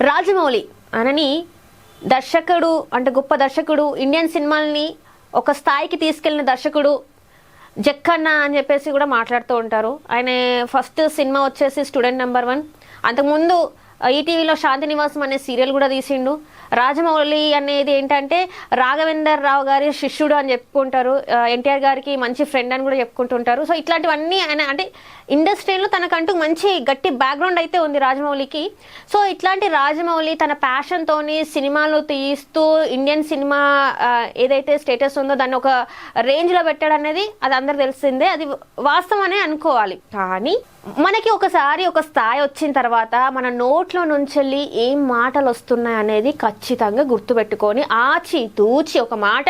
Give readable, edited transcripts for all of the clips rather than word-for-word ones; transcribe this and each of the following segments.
రాజమౌళి అనని దర్శకుడు, అంటే గొప్ప దర్శకుడు, ఇండియన్ సినిమాల్ని ఒక స్థాయికి తీసుకెళ్లిన దర్శకుడు జక్కన్న అని చెప్పేసి కూడా మాట్లాడుతూ ఉంటారు. ఆయన ఫస్ట్ సినిమా వచ్చేసి స్టూడెంట్ నెంబర్ 1. అంతకుముందు ఈటీవీలో శాంతి నివాసం అనే సీరియల్ కూడా తీసిండు. రాజమౌళి అనేది ఏంటంటే రాఘవేందర్ రావు గారి శిష్యుడు అని చెప్పుకుంటారు. ఎన్టీఆర్ గారికి మంచి ఫ్రెండ్ అని కూడా చెప్పుకుంటుంటారు. సో ఇట్లాంటివన్నీ ఆయన అంటే ఇండస్ట్రీలో తనకంటూ మంచి గట్టి బ్యాక్గ్రౌండ్ అయితే ఉంది రాజమౌళికి. సో ఇట్లాంటి రాజమౌళి తన ప్యాషన్తోని సినిమాలు తీస్తూ ఇండియన్ సినిమా ఏదైతే స్టేటస్ ఉందో దాన్ని ఒక రేంజ్లో పెట్టాడు అనేది అది అందరు తెలిసిందే, అది వాస్తవనే అనుకోవాలి. కానీ మనకి ఒకసారి ఒక స్థాయి వచ్చిన తర్వాత మన నోట్లో నుంచి ఏం మాటలు వస్తున్నాయి అనేది ఖచ్చితంగా గుర్తుపెట్టుకొని ఆచి తూచి ఒక మాట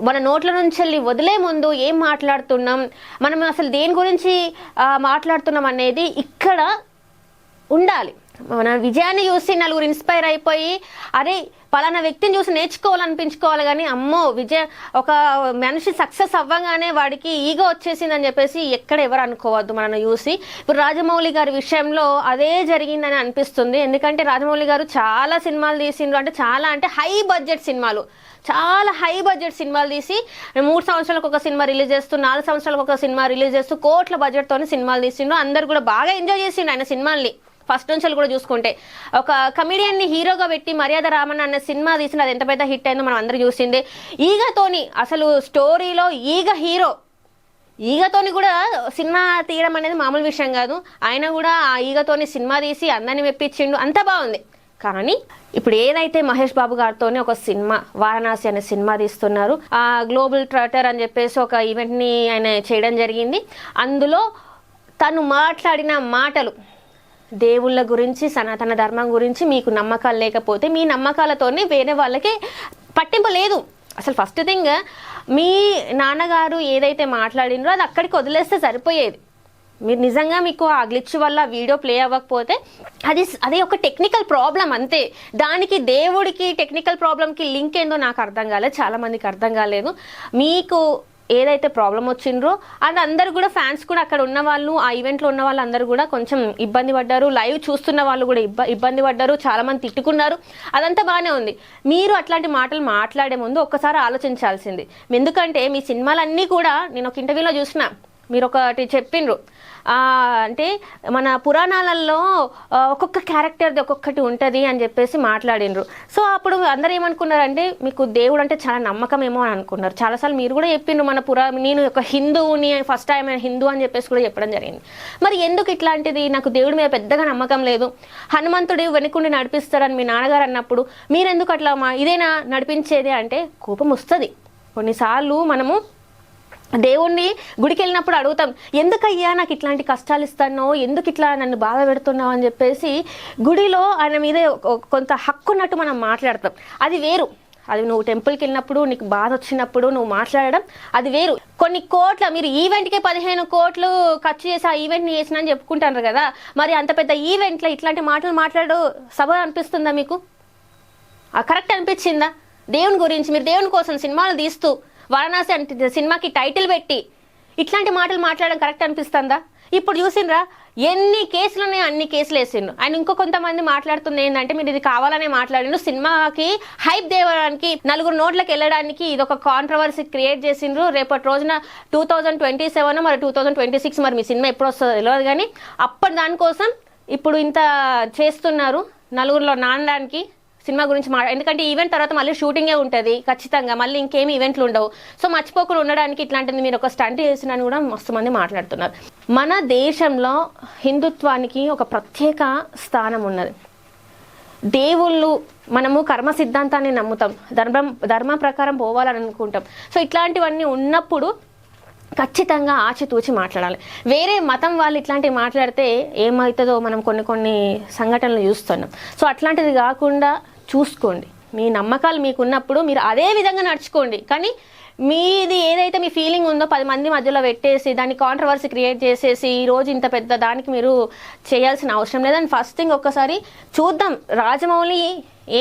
మన నోట్ల నుంచి వదిలే ముందు ఏం మాట్లాడుతున్నాం, మనం అసలు దేని గురించి మాట్లాడుతున్నాం అనేది ఇక్కడ ఉండాలి. మన విజయాన్ని చూసి నలుగురు ఇన్స్పైర్ అయిపోయి అరే పలానా వ్యక్తిని చూసి నేర్చుకోవాలనిపించుకోవాలి, కానీ అమ్మో ఒక మనిషి సక్సెస్ అవ్వగానే వాడికి ఈగో వచ్చేసిందని చెప్పేసి ఎక్కడ ఎవరు అనుకోవద్దు మనల్ని చూసి. ఇప్పుడు రాజమౌళి గారి విషయంలో అదే జరిగిందని అనిపిస్తుంది. ఎందుకంటే రాజమౌళి గారు చాలా సినిమాలు తీసిండ్రు, అంటే చాలా అంటే హై బడ్జెట్ సినిమాలు, చాలా హై బడ్జెట్ సినిమాలు తీసి 3 సంవత్సరాలకు ఒక సినిమా రిలీజ్ చేస్తూ 4 సంవత్సరాలకు ఒక సినిమా రిలీజ్ చేస్తూ కోట్ల బడ్జెట్తోనే సినిమాలు తీసిండ్రు. అందరు కూడా బాగా ఎంజాయ్ చేసిండు ఆయన సినిమాల్ని. ఫస్ట్ నుంచి కూడా చూసుకుంటే ఒక కమిడియన్ని హీరోగా పెట్టి మర్యాద రామన్ అనే సినిమా తీసిన అది ఎంత పెద్ద హిట్ అయిందో మనం అందరూ చూసిందే. ఈగతోని అసలు స్టోరీలో ఈగతోని కూడా సినిమా తీయడం అనేది మామూలు విషయం కాదు. ఆయన కూడా ఆ ఈగతోని సినిమా తీసి అందరిని మెప్పించిండు, అంతా బాగుంది. కానీ ఇప్పుడు ఏదైతే మహేష్ బాబు గారితోనే ఒక సినిమా వారణాసి అనే సినిమా తీస్తున్నారు, ఆ గ్లోబల్ ట్రాటర్ అని చెప్పేసి ఒక ఈవెంట్ని ఆయన చేయడం జరిగింది. అందులో తను మాట్లాడిన మాటలు దేవుళ్ళ గురించి, సనాతన ధర్మం గురించి మీకు నమ్మకాలు లేకపోతే మీ నమ్మకాలతోనే వేరే వాళ్ళకి పట్టింపు లేదు. అసలు ఫస్ట్ థింగ్ మీ నాన్నగారు ఏదైతే మాట్లాడినరో అది అక్కడికి వదిలేస్తే సరిపోయేది. మీరు నిజంగా మీకు ఆ గ్లిచ్ వల్ల వీడియో ప్లే అవ్వకపోతే అది ఒక టెక్నికల్ ప్రాబ్లం అంతే. దానికి దేవుడికి టెక్నికల్ ప్రాబ్లంకి లింక్ ఏందో నాకు అర్థం కాలేదు, చాలా మందికి అర్థం కాలేదు. మీకు ఏదైతే ప్రాబ్లం వచ్చిండ్రో అది అందరు కూడా ఫ్యాన్స్ కూడా అక్కడ ఉన్న వాళ్ళు, ఆ ఈవెంట్లో ఉన్న వాళ్ళు అందరూ కూడా కొంచెం ఇబ్బంది పడ్డారు. లైవ్ చూస్తున్న వాళ్ళు కూడా ఇబ్బంది పడ్డారు, చాలా మంది తిట్టుకున్నారు. అదంతా బాగానే ఉంది. మీరు అట్లాంటి మాటలు మాట్లాడే ముందు ఒక్కసారి ఆలోచించాల్సింది. ఎందుకంటే మీ సినిమాలన్నీ కూడా నేను ఒక ఇంటర్వ్యూలో చూసిన, మీరు ఒకటి చెప్పిండ్రు, అంటే మన పురాణాలలో ఒక్కొక్క క్యారెక్టర్ది ఒక్కొక్కటి ఉంటుంది అని చెప్పేసి మాట్లాడినరు. సో అప్పుడు అందరూ ఏమనుకున్నారంటే మీకు దేవుడు అంటే చాలా నమ్మకం ఏమో అని అనుకున్నారు. చాలాసార్లు మీరు కూడా చెప్పిండ్రు నేను ఒక హిందువుని, ఫస్ట్ టైం హిందూ అని చెప్పేసి కూడా చెప్పడం జరిగింది. మరి ఎందుకు ఇట్లాంటిది, నాకు దేవుడి మీద పెద్దగా నమ్మకం లేదు, హనుమంతుడు వెనుకుండి నడిపిస్తాడని మీ నాన్నగారు అన్నప్పుడు మీరెందుకు అట్లా ఇదేనా నడిపించేది అంటే కోపం వస్తుంది. కొన్నిసార్లు మనము దేవుణ్ణి గుడికి వెళ్ళినప్పుడు అడుగుతాం, ఎందుకయ్యా నాకు ఇట్లాంటి కష్టాలు ఇస్తానో, ఎందుకు ఇట్లా నన్ను బాధ పెడుతున్నావు అని చెప్పేసి గుడిలో ఆయన మీద కొంత హక్కు ఉన్నట్టు మనం మాట్లాడతాం. అది వేరు. అది నువ్వు టెంపుల్కి వెళ్ళినప్పుడు నీకు బాధ వచ్చినప్పుడు నువ్వు మాట్లాడడం అది వేరు. కొన్ని కోట్ల మీరు ఈవెంట్కే 15 కోట్లు ఖర్చు చేసి ఆ ఈవెంట్ని చేసిన అని చెప్పుకుంటారు కదా, మరి అంత పెద్ద ఈవెంట్లో ఇట్లాంటి మాటలు మాట్లాడు సభ అనిపిస్తుందా మీకు? కరెక్ట్ అనిపించిందా? దేవుని గురించి మీరు దేవుని కోసం సినిమాలు తీస్తూ వారణాసి అంటే సినిమాకి టైటిల్ పెట్టి ఇట్లాంటి మాటలు మాట్లాడడం కరెక్ట్ అనిపిస్తుందా? ఇప్పుడు చూసిండ్రా ఎన్ని కేసులు ఉన్నాయో అన్ని కేసులు వేసిండ్రు. ఆయన ఇంకో కొంతమంది మాట్లాడుతుంది ఏంటంటే మీరు ఇది కావాలనే మాట్లాడిండ్రు, సినిమాకి హైప్ దేవడానికి, నలుగురు నోట్లకు వెళ్ళడానికి ఇది ఒక కాంట్రవర్సీ క్రియేట్ చేసిండ్రు. రేపటి రోజున 2027 మరి 2026 మరి మీ సినిమా ఎప్పుడు వస్తుందో తెలియదు, కానీ అప్పటి దానికోసం ఇప్పుడు ఇంత చేస్తున్నారు నలుగురిలో నానడానికి సినిమా గురించి ఎందుకంటే ఈవెంట్ తర్వాత మళ్ళీ షూటింగే ఉంటుంది ఖచ్చితంగా, మళ్ళీ ఇంకేమి ఈవెంట్లు ఉండవు. సో మర్చిపోకుండా ఉండడానికి ఇట్లాంటిది మీరు ఒక స్టంట్ చేసినని కూడా మస్తు మంది మాట్లాడుతున్నారు. మన దేశంలో హిందుత్వానికి ఒక ప్రత్యేక స్థానం ఉన్నది. దేవుళ్ళు మనము కర్మ సిద్ధాంతాన్ని నమ్ముతాం, ధర్మ ప్రకారం పోవాలని అనుకుంటాం. సో ఇట్లాంటివన్నీ ఉన్నప్పుడు ఖచ్చితంగా ఆచితూచి మాట్లాడాలి. వేరే మతం వాళ్ళు ఇట్లాంటివి మాట్లాడితే ఏమవుతుందో మనం కొన్ని సంఘటనలు చూస్తున్నాం. సో అట్లాంటిది కాకుండా చూసుకోండి. మీ నమ్మకాలు మీకున్నప్పుడు మీరు అదే విధంగా నడుచుకోండి. కానీ మీది ఏదైతే మీ ఫీలింగ్ ఉందో 10 మంది మధ్యలో పెట్టేసి దాన్ని కాంట్రవర్సీ క్రియేట్ చేసేసి ఈరోజు ఇంత పెద్ద దానికి మీరు చేయాల్సిన అవసరం లేదని ఫస్ట్ థింగ్ ఒక్కసారి చూద్దాం రాజమౌళి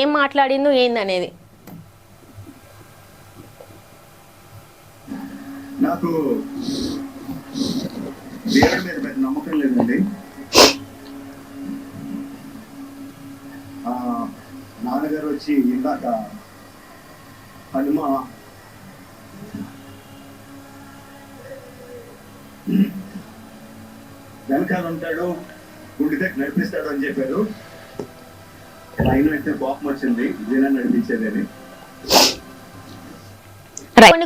ఏం మాట్లాడిందో ఏందనేది. నాకు దేవుడి మీద పెద్ద నమ్మకం లేదండి. నాన్నగారు వచ్చి ఇందాక హనుమ వెనకాల ఉంటాడు, గుండె దగ్గర నడిపిస్తాడు అని చెప్పారు. ఆయన అయితే కోపం వచ్చింది, ఇదేనా నడిపించేదని.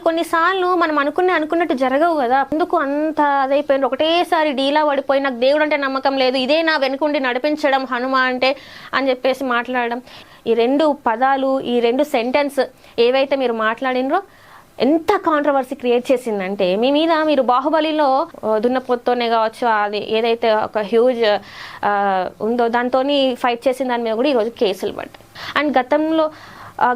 కొన్నిసార్లు మనం అనుకున్నట్టు జరగవు కదా, ఎందుకు అంత అదైపోయింది, ఒకటేసారి డీలా పడిపోయి నాకు దేవుడు అంటే నమ్మకం లేదు, ఇదే నా వెనుకుండి నడిపించడం హనుమ అంటే అని చెప్పేసి మాట్లాడడం. ఈ రెండు పదాలు, ఈ రెండు సెంటెన్స్ ఏవైతే మీరు మాట్లాడినరో ఎంత కాంట్రవర్సీ క్రియేట్ చేసిందంటే, మీ మీద మీరు బాహుబలిలో దున్నపోతోనే కావచ్చు, అది ఏదైతే ఒక హ్యూజ్ ఉందో దాంతో ఫైట్ చేసిన దాని మీద కూడా ఈరోజు కేసులు పడ్డాయి. అండ్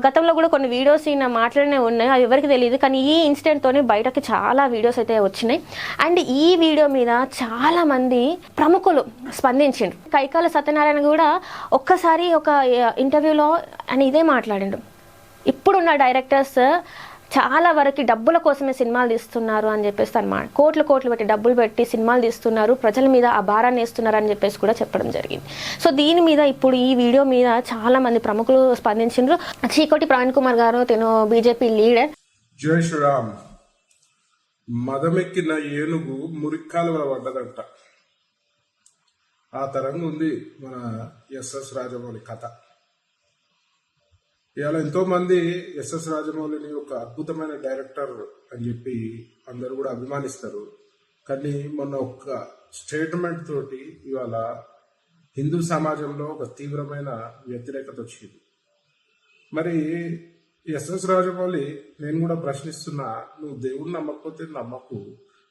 గతంలో కూడా కొన్ని వీడియోస్ ఈయన మాట్లాడినే ఉన్నాయి, అవి ఎవరికి తెలియదు. కానీ ఈ ఇన్సిడెంట్తోనే బయటకి చాలా వీడియోస్ అయితే వచ్చినాయి. అండ్ ఈ వీడియో మీద చాలా మంది ప్రముఖులు స్పందించిండ్రు. కైకాల సత్యనారాయణ కూడా ఒక్కసారి ఒక ఇంటర్వ్యూలో ఆయన ఇదే మాట్లాడిండు, ఇప్పుడున్న డైరెక్టర్స్ చాలా వరకు డబ్బుల కోసమే సినిమాలు తీస్తున్నారు అని చెప్పేసి అనమాట, కోట్లు పెట్టి డబ్బులు పెట్టి సినిమాలు తీస్తున్నారు, ప్రజల మీద ఆ భారాన్ని వేస్తున్నారు అని చెప్పేసి కూడా చెప్పడం జరిగింది. సో దీని మీద ఇప్పుడు ఈ వీడియో మీద చాలా మంది ప్రముఖులు స్పందించారు. చీకోటి ప్రవీణ్ కుమార్ గారు, తను బీజేపీ లీడర్. జై శ్రీరామ్. మదమెక్కిన ఏనుగు మురిక్కాలు పడ్డదంట, ఆ తరంగా ఉంది మన ఎస్ఎస్ రాజమౌళి కథ. ఇవాళ ఎంతో మంది ఎస్ఎస్ రాజమౌళిని ఒక అద్భుతమైన డైరెక్టర్ అని చెప్పి అందరూ కూడా అభిమానిస్తారు. కానీ మొన్న ఒక స్టేట్మెంట్ తోటి ఇవాళ హిందూ సమాజంలో ఒక తీవ్రమైన వ్యతిరేకత వచ్చింది. మరి ఎస్ఎస్ రాజమౌళి, నేను కూడా ప్రశ్నిస్తున్నా, నువ్వు దేవుడిని నమ్మకపోతే నమ్మకు,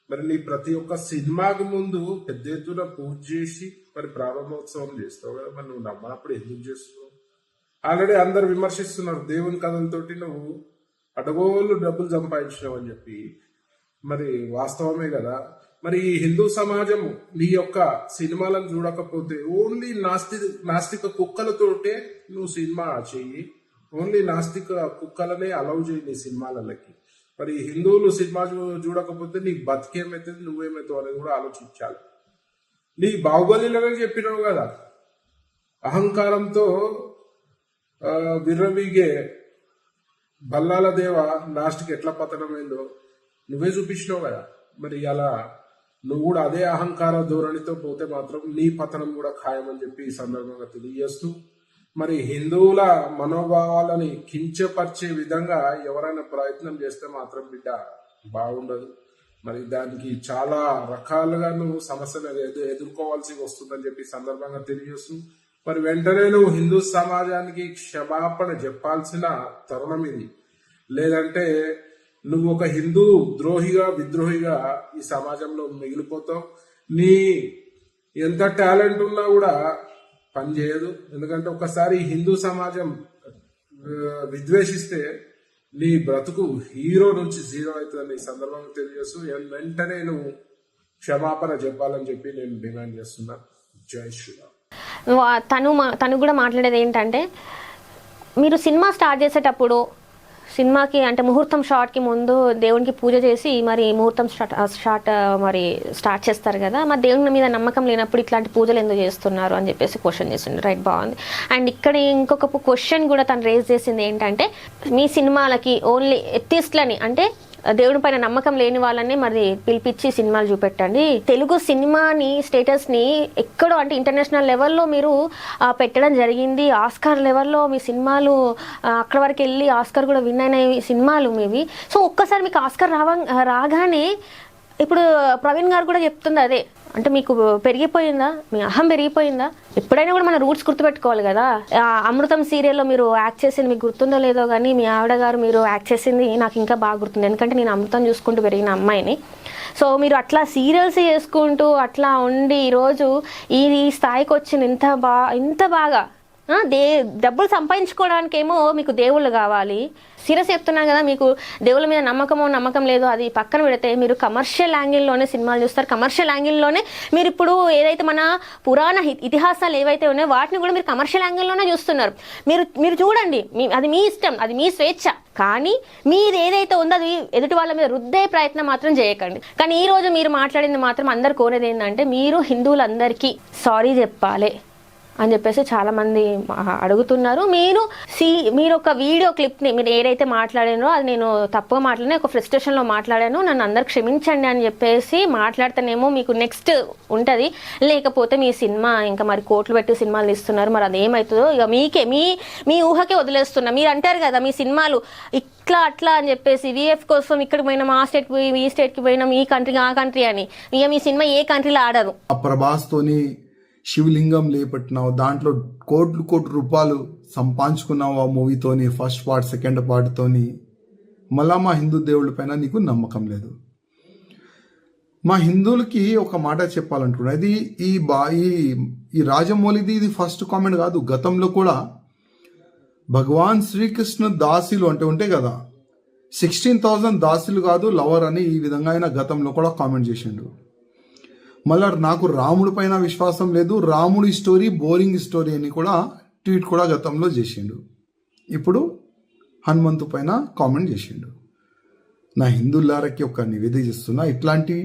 మరి నీ ప్రతి ఒక్క సినిమాకి ముందు పెద్ద ఎత్తున పూజ చేసి మరి ప్రారంభోత్సవం చేస్తావు కదా, మరి నువ్వు నమ్మనప్పుడు ఎందుకు చేస్తున్నావు? ఆల్రెడీ అందరు విమర్శిస్తున్నారు, దేవుని కథలతోటి నువ్వు అడగోళ్ళు డబ్బులు సంపాదించినావు అని చెప్పి. మరి వాస్తవమే కదా. మరి ఈ హిందూ సమాజం నీ యొక్క సినిమాలను చూడకపోతే ఓన్లీ నాస్తిక కుక్కలతోటే నువ్వు సినిమా చెయ్యి, ఓన్లీ నాస్తిక కుక్కలనే అలౌ చేయి నీ సినిమాలకి. మరి హిందువులు సినిమా చూడకపోతే నీ బతికేమైతుంది, నువ్వేమవుతావు అనేది కూడా ఆలోచించాలి. నీ బాహుబలిలోనే చెప్పినావు కదా, అహంకారంతో విర్రవీగే బల్లాల దేవ లాస్ట్కి ఎట్లా పతనమైందో నువ్వే చూపించినావు కదా. మరి అలా నువ్వు కూడా అదే అహంకార ధోరణితో పోతే మాత్రం నీ పతనం కూడా ఖాయమని చెప్పి ఈ సందర్భంగా తెలియజేస్తూ, మరి హిందువుల మనోభావాలని కించపరిచే విధంగా ఎవరైనా ప్రయత్నం చేస్తే మాత్రం బిడ్డ బాగుండదు. మరి దానికి చాలా రకాలుగా నువ్వు సమస్యలు ఎదుర్కోవాల్సి వస్తుందని చెప్పి సందర్భంగా తెలియజేస్తూ, మరి వెంటనే నువ్వు హిందూ సమాజానికి క్షమాపణ చెప్పాల్సిన తరుణం ఇది. లేదంటే నువ్వు ఒక హిందూ ద్రోహిగా, విద్రోహిగా ఈ సమాజంలో మిగిలిపోతావు. నీ ఎంత టాలెంట్ ఉన్నా కూడా పనిచేయదు. ఎందుకంటే ఒకసారి హిందూ సమాజం విద్వేషిస్తే నీ బ్రతుకు హీరో నుంచి జీరో అవుతుందని ఈ సందర్భంగా తెలియజేస్తూ వెంటనే నువ్వు క్షమాపణ చెప్పాలని చెప్పి నేను డిమాండ్ చేస్తున్నా. జై శ్రీరామ్. తను కూడా మాట్లాడేది ఏంటంటే, మీరు సినిమా స్టార్ట్ చేసేటప్పుడు సినిమాకి అంటే ముహూర్తం షాట్కి ముందు దేవునికి పూజ చేసి మరి ముహూర్తం స్టార్ట్ చేస్తారు కదా, మరి దేవుని మీద నమ్మకం లేనప్పుడు ఇట్లాంటి పూజలు ఎందుకు చేస్తున్నారు అని చెప్పేసి క్వశ్చన్ చేసిండు. రైట్, బాగుంది. అండ్ ఇక్కడ ఇంకొక క్వశ్చన్ కూడా తను రేజ్ చేసింది ఏంటంటే, మీ సినిమాలకి ఓన్లీ ఎథిస్ట్లని అంటే దేవుని పైన నమ్మకం లేని వాళ్ళని మరి పిలిపించి సినిమాలు చూపెట్టండి. తెలుగు సినిమాని స్టేటస్ని ఎక్కడో అంటే ఇంటర్నేషనల్ లెవెల్లో మీరు పెట్టడం జరిగింది. ఆస్కార్ లెవెల్లో మీ సినిమాలు అక్కడ వరకు వెళ్ళి ఆస్కార్ కూడా విన్ అయిన సినిమాలు మీవి. సో ఒక్కసారి మీకు ఆస్కార్ రాగానే ఇప్పుడు ప్రవీణ్ గారు కూడా చెప్తుంది అదే, అంటే మీకు పెరిగిపోయిందా, మీ అహం పెరిగిపోయిందా? ఎప్పుడైనా కూడా మన రూట్స్ గుర్తుపెట్టుకోవాలి కదా. అమృతం సీరియల్లో మీరు యాక్ట్ చేసింది మీకు గుర్తుందో లేదో కానీ మీ ఆవిడ గారు మీరు యాక్ట్ చేసింది నాకు ఇంకా బాగా గుర్తుంది, ఎందుకంటే నేను అమృతం చూసుకుంటూ పెరిగిన అమ్మాయిని. సో మీరు అట్లా సీరియల్స్ చేసుకుంటూ అట్లా ఉండి ఈరోజు ఈ స్థాయికి వచ్చింది. ఇంత బాగా డబ్బులు సంపాదించుకోవడానికేమో మీకు దేవుళ్ళు కావాలి. సీరియస్ చెప్తున్నా కదా, మీకు దేవుళ్ళ మీద నమ్మకం లేదు అది పక్కన పెడితే మీరు కమర్షియల్ యాంగిల్లోనే సినిమాలు చూస్తారు. కమర్షియల్ యాంగిల్లోనే మీరు ఇప్పుడు ఏదైతే మన పురాణ ఇతిహాసాలు ఏవైతే ఉన్నాయో వాటిని కూడా మీరు కమర్షియల్ యాంగిల్లోనే చూస్తున్నారు. మీరు చూడండి, అది మీ ఇష్టం, అది మీ స్వేచ్ఛ. కానీ మీరు ఏదైతే ఉందో అది ఎదుటి వాళ్ళ మీద రుద్దే ప్రయత్నం మాత్రం చేయకండి. కానీ ఈ రోజు మీరు మాట్లాడింది మాత్రం అందరు కోరేది ఏంటంటే, మీరు హిందువులందరికీ సారీ చెప్పాలి. అని చెప్పేసి చాలా మంది అడుగుతున్నారు. మీరు ఒక వీడియో క్లిప్ని మీరు ఏదైతే మాట్లాడారో అది నేను తప్పుగా మాట్లాడినా, ఒక ఫ్రస్ట్రేషన్లో మాట్లాడాను, నన్ను అందరు క్షమించండి అని చెప్పేసి మాట్లాడితేనేమో మీకు నెక్స్ట్ ఉంటుంది, లేకపోతే మీ సినిమా ఇంకా మరి కోట్లు పెట్టి సినిమాలు ఇస్తున్నారు, మరి అదేమవుతుందో ఇక మీకే మీ ఊహకే వదిలేస్తున్నా. మీరు అంటారు కదా మీ సినిమాలు ఇట్లా అట్లా అని చెప్పేసి విఎఫ్ కోసం ఇక్కడికి పోయినాం, ఆ స్టేట్ పోయి ఈ స్టేట్కి పోయినాం, ఈ కంట్రీ ఆ కంట్రీ అని. ఇక మీ సినిమా ఏ కంట్రీలో ఆడరు. ప్రభాస్తోని శివలింగం లేపట్టినావు, దాంట్లో కోట్లు రూపాయలు సంపాదించుకున్నావు ఆ మూవీతోని, ఫస్ట్ పార్ట్ సెకండ్ పార్ట్తోని. మళ్ళా మా హిందూ దేవుళ్ళ పైన నీకు నమ్మకం లేదు. మా హిందువులకి ఒక మాట చెప్పాలనుకున్నా, ఇది ఈ రాజమౌళిది ఇది ఫస్ట్ కామెంట్ కాదు. గతంలో కూడా భగవాన్ శ్రీకృష్ణ దాసులు అంటే ఉంటాయి కదా, 16,000 దాసులు కాదు లవర్ అని ఈ విధంగా ఆయన గతంలో కూడా కామెంట్ చేసిండు. మళ్ళా నాకు రాముడి పైన విశ్వాసం లేదు, రాముడి స్టోరీ బోరింగ్ స్టోరీ అని కూడా ట్వీట్ కూడా గతంలో చేసిండు. ఇప్పుడు హనుమంతు పైన కామెంట్ చేసిండు. నా హిందువులారకి ఒక నివేదిక చేస్తున్నా, ఇట్లాంటి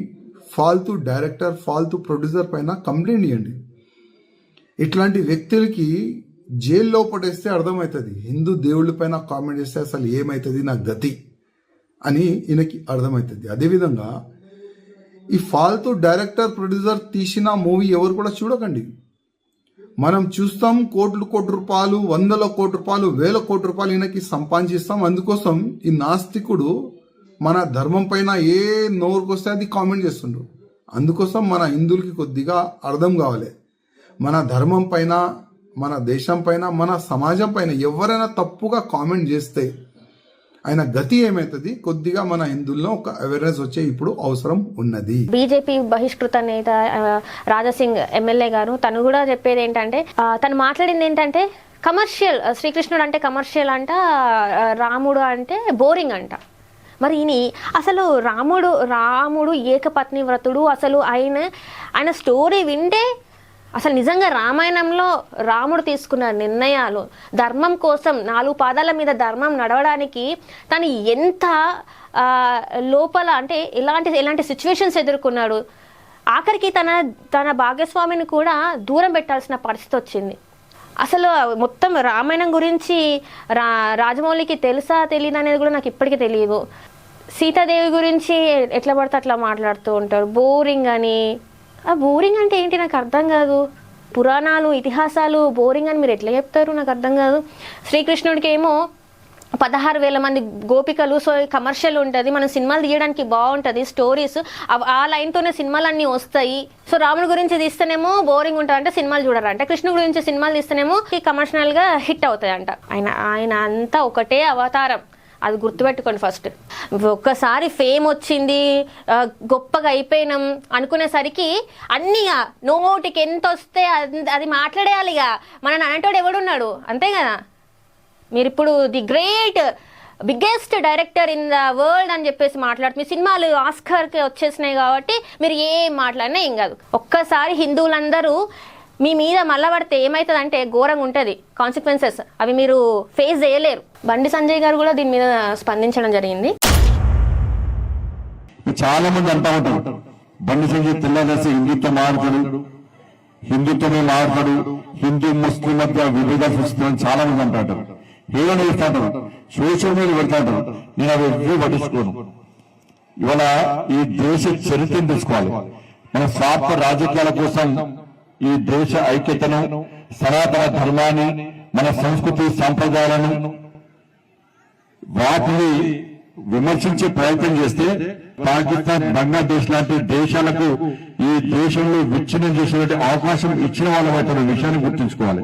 ఫాల్తూ డైరెక్టర్ ఫాల్తూ ప్రొడ్యూసర్ పైన కంప్లైంట్ ఇవ్వండి. ఇట్లాంటి వ్యక్తులకి జైల్లో పడేస్తే అర్థమవుతుంది, హిందూ దేవుళ్ళ పైన కామెంట్ చేస్తే అసలు ఏమవుతుంది నా గతి అని ఈయనకి అర్థమవుతుంది. అదేవిధంగా ఈ ఫాల్తూ డైరెక్టర్ ప్రొడ్యూసర్ తీసిన మూవీ ఎవరు కూడా చూడకండి. మనం చూస్తాం కోట్ల రూపాయలు, 100 కోట్ల రూపాయలు, 1000 కోట్ల రూపాయలు ఈయనకి సంపాదిస్తాం. అందుకోసం ఈ నాస్తికుడు మన ధర్మం పైన ఏ నోరుకొస్తే అది కామెంట్ చేస్తుండ్రు. అందుకోసం మన హిందువులకి కొద్దిగా అర్థం కావాలి, మన ధర్మం పైన, మన దేశం పైన, మన సమాజం పైన ఎవరైనా తప్పుగా కామెంట్ చేస్తే ఆయన గతి ఏమైతుంది, కొద్దిగా మన హిందువుల్లో ఒక అవేర్నెస్ వచ్చే ఇప్పుడు అవసరం ఉన్నది. బీజేపీ బహిష్కృత నేత రాజాసింగ్ ఎమ్మెల్యే గారు తను కూడా చెప్పేది ఏంటంటే, తను మాట్లాడింది ఏంటంటే కమర్షియల్, శ్రీకృష్ణుడు అంటే కమర్షియల్ అంట, రాముడు అంటే బోరింగ్ అంట. మరి అసలు రాముడు ఏకపత్ని వ్రతుడు. అసలు ఆయన స్టోరీ వింటే అసలు నిజంగా రామాయణంలో రాముడు తీసుకున్న నిర్ణయాలు, ధర్మం కోసం 4 పాదాల మీద ధర్మం నడవడానికి తను ఎంత లోపల అంటే ఎలాంటి సిచ్యువేషన్స్ ఎదుర్కొన్నాడు. ఆఖరికి తన భాగస్వామిని కూడా దూరం పెట్టాల్సిన పరిస్థితి వచ్చింది. అసలు మొత్తం రామాయణం గురించి రాజమౌళికి తెలుసా తెలియదు అనేది కూడా నాకు ఇప్పటికీ తెలియదు. సీతాదేవి గురించి ఎట్లా పడితే అట్లా మాట్లాడుతూ ఉంటారు, బోరింగ్ అని. ఆ బోరింగ్ అంటే ఏంటి నాకు అర్థం కాదు. పురాణాలు ఇతిహాసాలు బోరింగ్ అని మీరు ఎట్లా చెప్తారు నాకు అర్థం కాదు. శ్రీకృష్ణుడికి ఏమో 16,000 మంది గోపికలు, సో కమర్షియల్ ఉంటుంది, మనం సినిమాలు తీయడానికి బాగుంటుంది, స్టోరీస్ ఆ లైన్తోనే సినిమాలు అన్నీ వస్తాయి. సో రాముడి గురించి తీస్తేనేమో బోరింగ్ ఉంటుంది అంటే సినిమాలు చూడాలంట, కృష్ణుడి గురించి సినిమాలు తీస్తేనేమో కమర్షియల్గా హిట్ అవుతాయంట. ఆయన అంతా ఒకటే అవతారం, అది గుర్తుపెట్టుకోండి. ఫస్ట్ ఒక్కసారి ఫేమ్ వచ్చింది, గొప్పగా అయిపోయినాం అనుకునేసరికి అన్నీ నోటికి ఎంత వస్తే అది మాట్లాడేయాలి. ఇక మన అనేటోడు ఎవడున్నాడు, అంతే కదా. మీరు ఇప్పుడు the biggest director in the world అని చెప్పేసి మీ సినిమాలు ఆస్కార్కి వచ్చేసినాయి కాబట్టి మీరు ఏం మాట్లాడినా ఏం కాదు. ఒక్కసారి హిందువులందరూ మీ మీద మళ్ళబడితే ఏమవుతుంది అంటే ఘోరంగా ఉంటుంది కాన్సిక్వెన్సెస్, అవి మీరు ఫేస్ చేయలేరు. బండి సంజయ్ గారు కూడా దీని మీద స్పందించడం జరిగింది. చాలా మంది అంటా ఉంటారు, బండి సంజయ్ తెల్లదశ హిందుత్వమే మాట్లాడు, హిందూ ముస్లిం మధ్య విభేద సృష్టించని చాలా మంది అంటారు. ఏమైనా ఇస్తాంటారు, సోషల్ మీడియా పెడతాంటారు. నేను అవి ఎవ్వరూ పట్టించుకోను. ఇవాళ ఈ దేశ చరిత్రను తెలుసుకోవాలి. మన స్వార్థ రాజకీయాల కోసం ఈ దేశ ఐక్యతను, సనాతన ధర్మాన్ని, మన సంస్కృతి సాంప్రదాయాలను వాటిని విమర్శించే ప్రయత్నం చేస్తే పాకిస్తాన్, బంగ్లాదేశ్ లాంటి దేశాలకు ఈ దేశంలో విచ్ఛిన్నం చేసేటువంటి అవకాశం ఇచ్చిన వాళ్ళ విషయాన్ని గుర్తుంచుకోవాలి.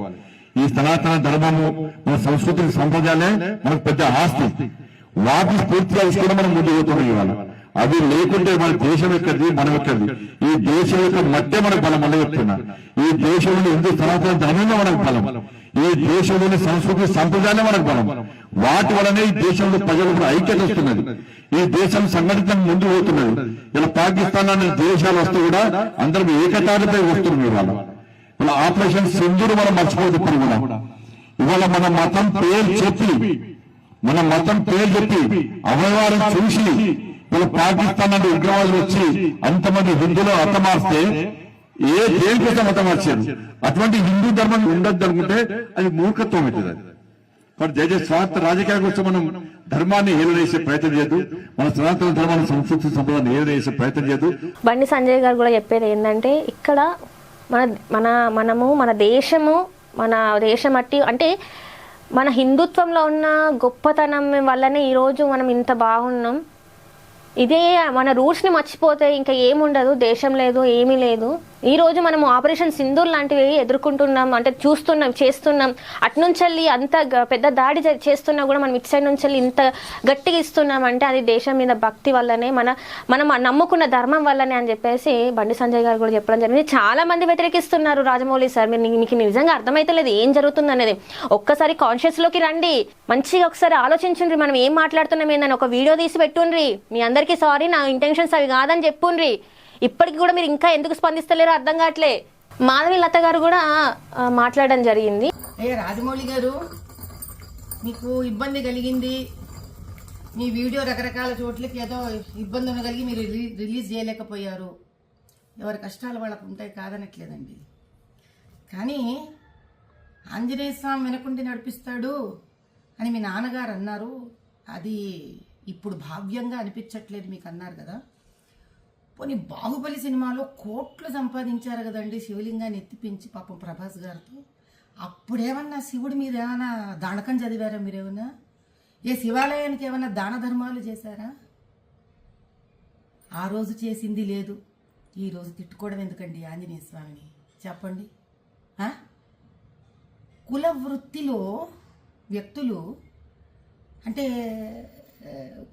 ఈ సనాతన ధర్మము, మన సంస్కృతి సంప్రదాయాలే మనకు పెద్ద ఆస్తి. వాటిని స్ఫూర్తిగా తీసుకుని మనం ముందు పోతున్నాం. ఇవాళ అవి లేకుంటే మన దేశం ఎక్కడిది, మనం ఎక్కడిది. ఈ దేశం యొక్క మధ్య మనకు బలం వల్ల చెప్తున్నా. ఈ దేశంలో హిందూ సనాతన ధర్మంలో మనకు బలం, ఈ దేశంలోని సంస్కృతి సంప్రదాయాలే మనకు బలం. వాటి వలనే ఈ దేశంలో ప్రజలకు ఐక్యత వస్తున్నది. ఈ దేశం సంఘటితం ముందు పోతున్నది. ఇలా పాకిస్తాన్ అనే దేశాలు వస్తూ కూడా అందరం ఏకతాటిపై వస్తున్నారు. ఇవాళ ఆపరేషన్ సింధూరు మనం మర్చిపోదు. ఇప్పుడు కూడా ఇవాళ మన మతం పేరు చెప్పి అవయవారం చూసి ఇలా పాకిస్తాన్ అంటే ఉగ్రవాదులు వచ్చి అంతమంది హిందువులు హతమారిస్తే దేనికోసం మతం మార్చారు? అటువంటి హిందూ ధర్మం ఉండద్దు అనుకుంటే అది మూర్ఖత్వం అవుతుంది. అది కాబట్టి దయచేసి స్వార్థ రాజకీయాల కోసం మనం ధర్మాన్ని ఏలవేసే ప్రయత్నం చేయదు, మన సనాతన ధర్మాన్ని సంస్కృతి సంప్రదాయాన్ని ఏలవేసే ప్రయత్నం చేయదు. బండి సంజయ్ గారు కూడా చెప్పేది ఏంటంటే ఇక్కడ మన దేశము, మన దేశమట్టి అంటే మన హిందుత్వంలో ఉన్న గొప్పతనం వల్లనే ఈరోజు మనం ఇంత బాగున్నాం. ఇదే మన రూట్స్ని మర్చిపోతే ఇంకా ఏముండదు, దేశం లేదు, ఏమీ లేదు. ఈరోజు మనము ఆపరేషన్ సింధూర్ లాంటివి ఎదుర్కొంటున్నాం, అంటే చేస్తున్నాం. అటునుంచెల్లి అంత పెద్ద దాడి చేస్తున్నా కూడా మనం ఇటు సైడ్ నుంచి ఇంత గట్టిగా ఇస్తున్నాం అంటే అది దేశం మీద భక్తి వల్లనే, మనం నమ్ముకున్న ధర్మం వల్లనే అని చెప్పేసి బండి సంజయ్ గారు కూడా చెప్పడం జరిగింది. చాలా మంది వ్యతిరేకిస్తున్నారు. రాజమౌళి సార్, మీకు నిజంగా అర్థమైతలేదు ఏం జరుగుతుంది అనేది. ఒక్కసారి కాన్షియస్లోకి రండి, మంచిగా ఒకసారి ఆలోచించుండ్రి, మనం ఏం మాట్లాడుతున్నాం ఏందని ఒక వీడియో తీసి పెట్టుండ్రి. మీ అందరికీ సారీ, నా ఇంటెన్షన్స్ అవి కాదని చెప్పుండ్రి. ఇప్పటికి కూడా మీరు ఇంకా ఎందుకు స్పందిస్తలేరో అర్థం కావట్లే. మాధవి లత గారు కూడా మాట్లాడడం జరిగింది. రాజమౌళి గారు, మీకు ఇబ్బంది కలిగింది, మీ వీడియో రకరకాల చోట్లకి ఏదో ఇబ్బంది కలిగి మీరు రిలీజ్ చేయలేకపోయారు. ఎవరి కష్టాలు వాళ్ళకు ఉంటాయి, కాదనట్లేదండి. కానీ ఆంజనేయ స్వామి వెనకుండి నడిపిస్తాడు అని మీ నాన్నగారు అన్నారు. అది ఇప్పుడు భావ్యంగా అనిపించట్లేదు మీకు అన్నారు కదా. పోనీ బాహుబలి సినిమాలో కోట్లు సంపాదించారు కదండి శివలింగాన్ని ఎత్తిపించి పాపం ప్రభాస్ గారితో. అప్పుడేమన్నా శివుడి మీద ఏమైనా దానకం చదివారా మీరేమన్నా? ఏ శివాలయానికి ఏమన్నా దాన ధర్మాలు చేశారా? ఆ రోజు చేసింది లేదు, ఈ రోజు తిట్టుకోవడం ఎందుకండి ఆంజనేయ స్వామిని చెప్పండి. కుల వృత్తిలో వ్యక్తులు అంటే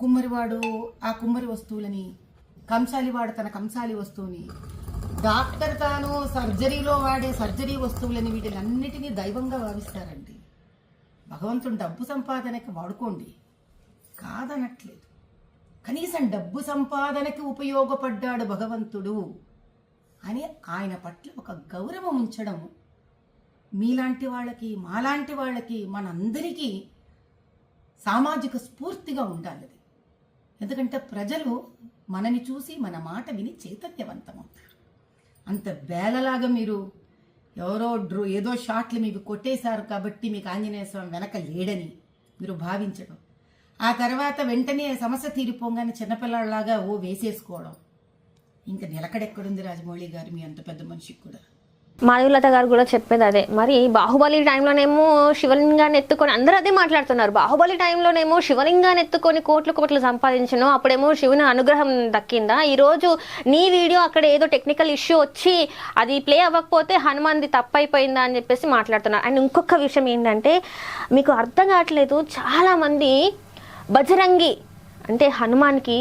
కుమ్మరివాడు ఆ కుమ్మరి వస్తువులని, కంసాలివాడు తన కంసాలి వస్తువుని, డాక్టర్ తాను సర్జరీలో వాడే సర్జరీ వస్తువులని, వీటిలన్నిటినీ దైవంగా భావిస్తారండి. భగవంతుడు డబ్బు సంపాదనకి వాడుకోండి, కాదనట్లేదు. కనీసం డబ్బు సంపాదనకి ఉపయోగపడ్డాడు భగవంతుడు అని ఆయన పట్ల ఒక గౌరవం ఉంచడం మీలాంటి వాళ్ళకి, మాలాంటి వాళ్ళకి, మనందరికీ సామాజిక స్ఫూర్తిగా ఉండాలి. ఎందుకంటే ప్రజలు మనని చూసి మన మాట విని చైతన్యవంతమవుతారు. అంత బేలలాగా మీరు ఎవరో ఏదో షాట్లు మీకు కొట్టేశారు కాబట్టి మీకు ఆంజనేయ స్వామి వెనక లేడని మీరు భావించడం, ఆ తర్వాత వెంటనే సమస్య తీరిపోగానే చిన్నపిల్లలాగా వేసేసుకోవడం, ఇంకా నిలకడెక్కడుంది రాజమౌళి గారు మీ అంత పెద్ద మనిషికి కూడా. మాధవీలత గారు కూడా చెప్పేది అదే. మరి బాహుబలి టైంలోనేమో శివలింగాన్ని ఎత్తుకొని అందరూ అదే మాట్లాడుతున్నారు. బాహుబలి టైంలోనేమో శివలింగాన్ని ఎత్తుకొని కోట్లు సంపాదించను, అప్పుడేమో శివుని అనుగ్రహం దక్కిందా? ఈరోజు నీ వీడియో అక్కడ ఏదో టెక్నికల్ ఇష్యూ వచ్చి అది ప్లే అవ్వకపోతే హనుమాన్ది తప్పైపోయిందా అని చెప్పేసి మాట్లాడుతున్నారు. అండ్ ఇంకొక విషయం ఏంటంటే మీకు అర్థం కావట్లేదు, చాలామంది బజరంగి అంటే హనుమాన్కి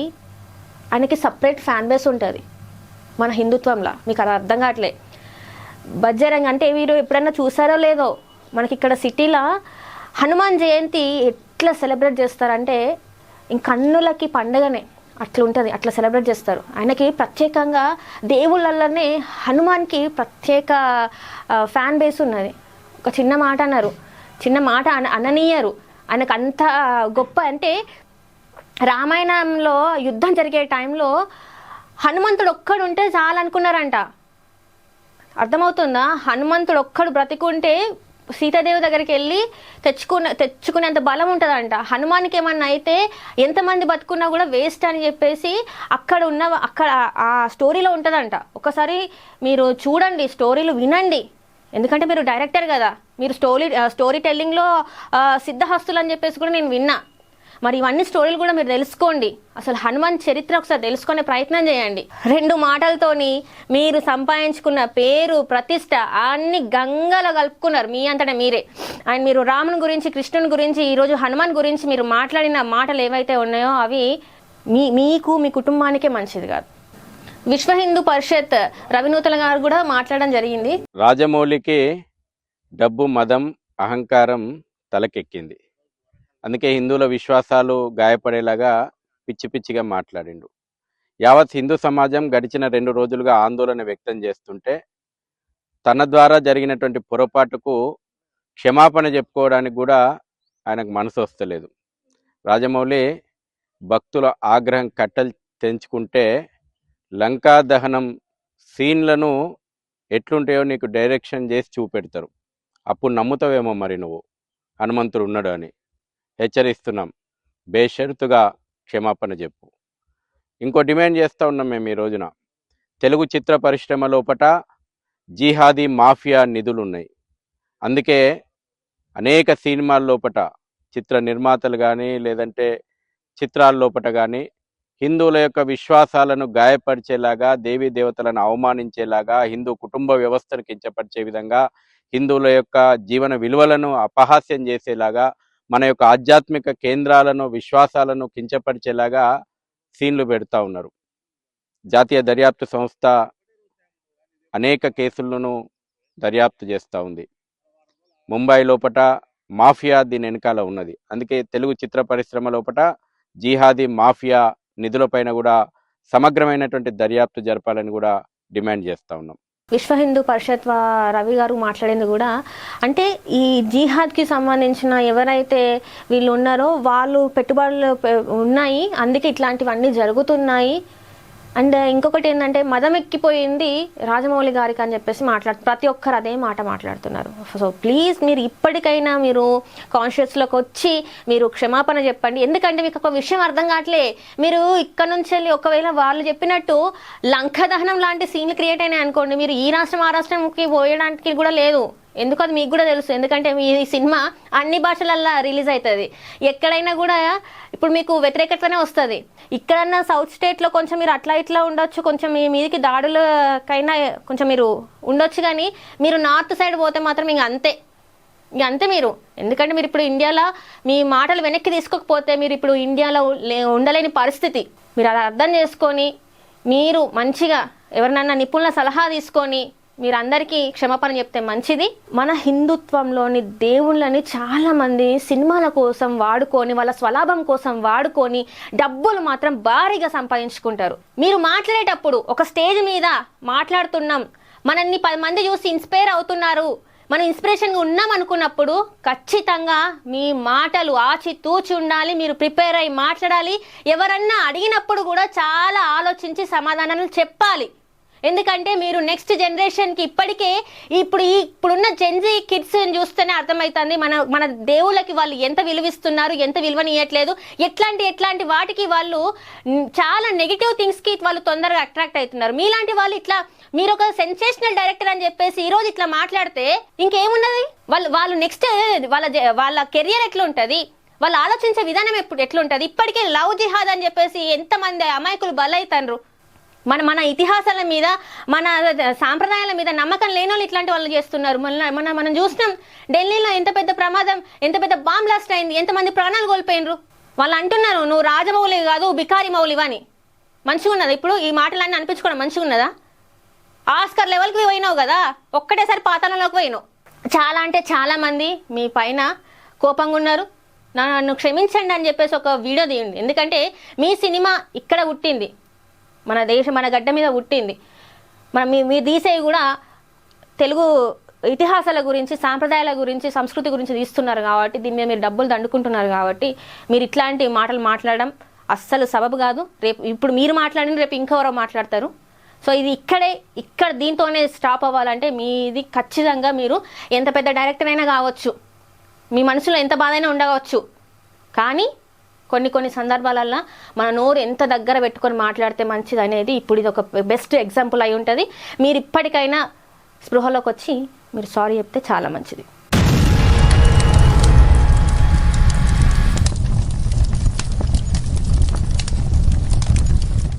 ఆయనకి సపరేట్ ఫ్యాన్ బేస్ ఉంటుంది మన హిందుత్వంలో. మీకు అది అర్థం కావట్లే. బజరంగ్ అంటే మీరు ఎప్పుడన్నా చూసారో లేదో, మనకి ఇక్కడ సిటీలో హనుమాన్ జయంతి ఎట్లా సెలబ్రేట్ చేస్తారంటే ఇంక కన్నులకి పండుగనే అట్లా ఉంటుంది, అట్లా సెలబ్రేట్ చేస్తారు. ఆయనకి ప్రత్యేకంగా దేవుళ్ళల్లోనే హనుమాన్కి ప్రత్యేక ఫ్యాన్ బేస్ ఉన్నది. ఒక చిన్న మాట అన్నారు, చిన్న మాట అననీయరు. ఆయనకు అంత గొప్ప అంటే రామాయణంలో యుద్ధం జరిగే టైంలో హనుమంతుడు ఒక్కడు ఉంటే చాలనుకున్నారంట. అర్థమవుతుందా? హనుమంతుడు ఒక్కడు బ్రతికుంటే సీతాదేవి దగ్గరికి వెళ్ళి తెచ్చుకునేంత బలం ఉంటుందంట. హనుమానికి ఏమన్నా అయితే ఎంతమంది బతుకున్నా కూడా వేస్ట్ అని చెప్పేసి అక్కడ ఆ స్టోరీలో ఉంటుందంట. ఒకసారి మీరు చూడండి, స్టోరీలు వినండి. ఎందుకంటే మీరు డైరెక్టర్ కదా, మీరు స్టోరీ టెల్లింగ్లో సిద్ధహస్తులు అని చెప్పేసి కూడా నేను విన్నా. మరి ఇవన్నీ స్టోరీలు కూడా మీరు తెలుసుకోండి. అసలు హనుమాన్ చరిత్ర ఒకసారి తెలుసుకునే ప్రయత్నం చేయండి. 2 మాటలతోని మీరు సంపాదించుకున్న పేరు, ప్రతిష్ట అన్ని గంగలో కలుపుకున్నారు మీ అంతటా మీరే. అండ్ మీరు రాముని గురించి, కృష్ణుని గురించి, ఈరోజు హనుమాన్ గురించి మీరు మాట్లాడిన మాటలు ఏవైతే ఉన్నాయో అవి మీకు మీ కుటుంబానికే మంచిది కాదు. విశ్వ హిందూ పరిషత్ రవినూతల గారు కూడా మాట్లాడడం జరిగింది. రాజమౌళికి డబ్బు, మదం, అహంకారం తలకెక్కింది. అందుకే హిందువుల విశ్వాసాలు గాయపడేలాగా పిచ్చి పిచ్చిగా మాట్లాడిండు. యావత్ హిందూ సమాజం గడిచిన 2 రోజులుగా ఆందోళన వ్యక్తం చేస్తుంటే తన ద్వారా జరిగినటువంటి పొరపాటుకు క్షమాపణ చెప్పుకోవడానికి కూడా ఆయనకు మనసు వస్తలేదు. రాజమౌళి భక్తుల ఆగ్రహం కట్టలు తెంచుకుంటే లంకా దహనం సీన్లను ఎట్లుంటాయో నీకు డైరెక్షన్ చేసి చూపెడతారు. అప్పుడు నమ్ముతావేమో మరి నువ్వు హనుమంతుడు ఉన్నాడు అని. హెచ్చరిస్తున్నాం, బేషరతుగా క్షమాపణ చెప్పు. ఇంకో డిమాండ్ చేస్తూ ఉన్నాం మేము ఈ రోజున. తెలుగు చిత్ర పరిశ్రమ లోపట జిహాదీ మాఫియా నిధులు ఉన్నాయి. అందుకే అనేక సినిమాల లోపట చిత్ర నిర్మాతలు కానీ లేదంటే చిత్రాల లోపట కానీ హిందువుల యొక్క విశ్వాసాలను గాయపరిచేలాగా, దేవీ దేవతలను అవమానించేలాగా, హిందూ కుటుంబ వ్యవస్థను కించపరిచే విధంగా, హిందువుల యొక్క జీవన విలువలను అపహాస్యం చేసేలాగా, మన యొక్క ఆధ్యాత్మిక కేంద్రాలను విశ్వాసాలను కించపరిచేలాగా సీన్లు పెడతా ఉన్నారు. జాతీయ దర్యాప్తు సంస్థ అనేక కేసులను దర్యాప్తు చేస్తూ ఉంది. ముంబై లోపట మాఫియా దీని వెనకాల ఉన్నది. అందుకే తెలుగు చిత్ర పరిశ్రమ లోపట జిహాదీ మాఫియా నిధులపైన కూడా సమగ్రమైనటువంటి దర్యాప్తు జరపాలని కూడా డిమాండ్ చేస్తూ ఉన్నాం. విశ్వ హిందూ పరిషత్ రవి గారు మాట్లాడింది కూడా అంటే ఈ జిహాద్కి సంబంధించిన ఎవరైతే వీళ్ళు ఉన్నారో వాళ్ళు పెట్టుబడులు ఉన్నాయి, అందుకే ఇట్లాంటివన్నీ జరుగుతున్నాయి. అండ్ ఇంకొకటి ఏంటంటే మదం ఎక్కిపోయింది రాజమౌళి గారికి అని చెప్పేసి ప్రతి ఒక్కరు అదే మాట మాట్లాడుతున్నారు. సో ప్లీజ్ మీరు ఇప్పటికైనా మీరు కాన్షియస్లోకి వచ్చి మీరు క్షమాపణ చెప్పండి. ఎందుకంటే మీకు ఒక విషయం అర్థం కావట్లే. మీరు ఇక్కడ నుంచి వెళ్ళి ఒకవేళ వాళ్ళు చెప్పినట్టు లంక దహనం లాంటి సీన్లు క్రియేట్ అయినాయి అనుకోండి, మీరు ఈ రాష్ట్రం ఆ రాష్ట్రంకి పోయడానికి కూడా లేదు. ఎందుకు అది మీకు కూడా తెలుసు. ఎందుకంటే మీ సినిమా అన్ని భాషలల్లో రిలీజ్ అవుతుంది. ఎక్కడైనా కూడా ఇప్పుడు మీకు వ్యతిరేకతనే వస్తుంది. ఇక్కడన్నా సౌత్ స్టేట్లో కొంచెం మీరు అట్లా ఇట్లా ఉండొచ్చు, కొంచెం మీ మీదకి దాడులకైనా కొంచెం మీరు ఉండొచ్చు, కానీ మీరు నార్త్ సైడ్ పోతే మాత్రం ఇంక అంతే మీరు. ఎందుకంటే మీరు ఇప్పుడు ఇండియాలో మీ మాటలు వెనక్కి తీసుకోకపోతే మీరు ఇప్పుడు ఇండియాలో ఉండలేని పరిస్థితి. మీరు అది అర్థం చేసుకొని మీరు మంచిగా ఎవరినన్నా నిపుణుల సలహా తీసుకొని మీరు అందరికీ క్షమాపణ చెప్తే మంచిది. మన హిందుత్వంలోని దేవుళ్ళని చాలామంది సినిమాల కోసం వాడుకొని, వాళ్ళ స్వలాభం కోసం వాడుకొని డబ్బులు మాత్రం భారీగా సంపాదించుకుంటారు. మీరు మాట్లాడేటప్పుడు ఒక స్టేజ్ మీద మాట్లాడుతున్నాం, మనల్ని 10 మంది చూసి ఇన్స్పైర్ అవుతున్నారు, మనం ఇన్స్పిరేషన్గా ఉన్నాం అనుకున్నప్పుడు ఖచ్చితంగా మీ మాటలు ఆచితూచి ఉండాలి. మీరు ప్రిపేర్ అయ్యి మాట్లాడాలి. ఎవరన్నా అడిగినప్పుడు కూడా చాలా ఆలోచించి సమాధానాలు చెప్పాలి. ఎందుకంటే మీరు నెక్స్ట్ జనరేషన్కి ఇప్పుడున్న జెన్జీ కిడ్స్ చూస్తేనే అర్థమవుతుంది మన దేవుళ్ళకి వాళ్ళు ఎంత విలువిస్తున్నారు, ఎంత విలువనియట్లేదు, ఎట్లాంటి వాటికి వాళ్ళు చాలా నెగిటివ్ థింగ్స్కి వాళ్ళు తొందరగా అట్రాక్ట్ అవుతున్నారు. మీలాంటి వాళ్ళు ఇట్లా మీరు ఒక సెన్సేషనల్ డైరెక్టర్ అని చెప్పేసి ఈరోజు ఇట్లా మాట్లాడితే ఇంకేమున్నది? వాళ్ళు నెక్స్ట్ వాళ్ళ కెరియర్ ఎట్లుంటుంది, వాళ్ళు ఆలోచించే విధానం ఎట్లుంటుంది? ఇప్పటికే లవ్ జిహాద్ అని చెప్పేసి ఎంతమంది అమాయకులు బలైతారు. మన ఇతిహాసాల మీద, మన సాంప్రదాయాల మీద నమ్మకం లేని వాళ్ళు ఇట్లాంటి వాళ్ళు చేస్తున్నారు. మనం చూసినాం ఢిల్లీలో ఎంత పెద్ద ప్రమాదం, ఎంత పెద్ద బాంబ్ బ్లాస్ట్ అయింది, ఎంతమంది ప్రాణాలు కోల్పోయినరు. వాళ్ళు అంటున్నారు నువ్వు రాజమౌళి కాదు బికారి మౌలివా అని. మంచిగా ఉన్నదా ఇప్పుడు ఈ మాటలన్నీ అనిపించుకోవడం? మంచిగా ఉన్నదా? ఆస్కర్ లెవెల్కి పోయినావు కదా, ఒక్కటేసారి పాతాళంలోకి పోయినావు. చాలా అంటే చాలా మంది మీ పైన కోపంగా ఉన్నారు. నన్ను క్షమించండి అని చెప్పేసి ఒక వీడియో తీయండి. ఎందుకంటే మీ సినిమా ఇక్కడ పుట్టింది, మన గడ్డ మీద పుట్టింది. మీరు తీసేవి కూడా తెలుగు ఇతిహాసాల గురించి, సాంప్రదాయాల గురించి, సంస్కృతి గురించి తీస్తున్నారు కాబట్టి, దీని మీద మీరు డబ్బులు దండుకుంటున్నారు కాబట్టి మీరు ఇట్లాంటి మాటలు మాట్లాడడం అస్సలు సబబు కాదు. ఇప్పుడు మీరు మాట్లాడిన రేపు ఇంకెవరో మాట్లాడతారు. సో ఇది ఇక్కడ దీంతోనే స్టాప్ అవ్వాలంటే మీది ఖచ్చితంగా మీరు ఎంత పెద్ద డైరెక్టర్ అయినా కావచ్చు, మీ మనసులో ఎంత బాధ అయినా ఉండవచ్చు, కానీ కొన్ని సందర్భాలల్లో మన నోరు ఎంత దగ్గర పెట్టుకొని మాట్లాడితే మంచిది అనేది ఇప్పుడు ఇది ఒక బెస్ట్ ఎగ్జాంపుల్ అయి ఉంటుంది. మీరు ఇప్పటికైనా స్పృహలోకి వచ్చి మీరు సారీ చెప్తే చాలా మంచిది.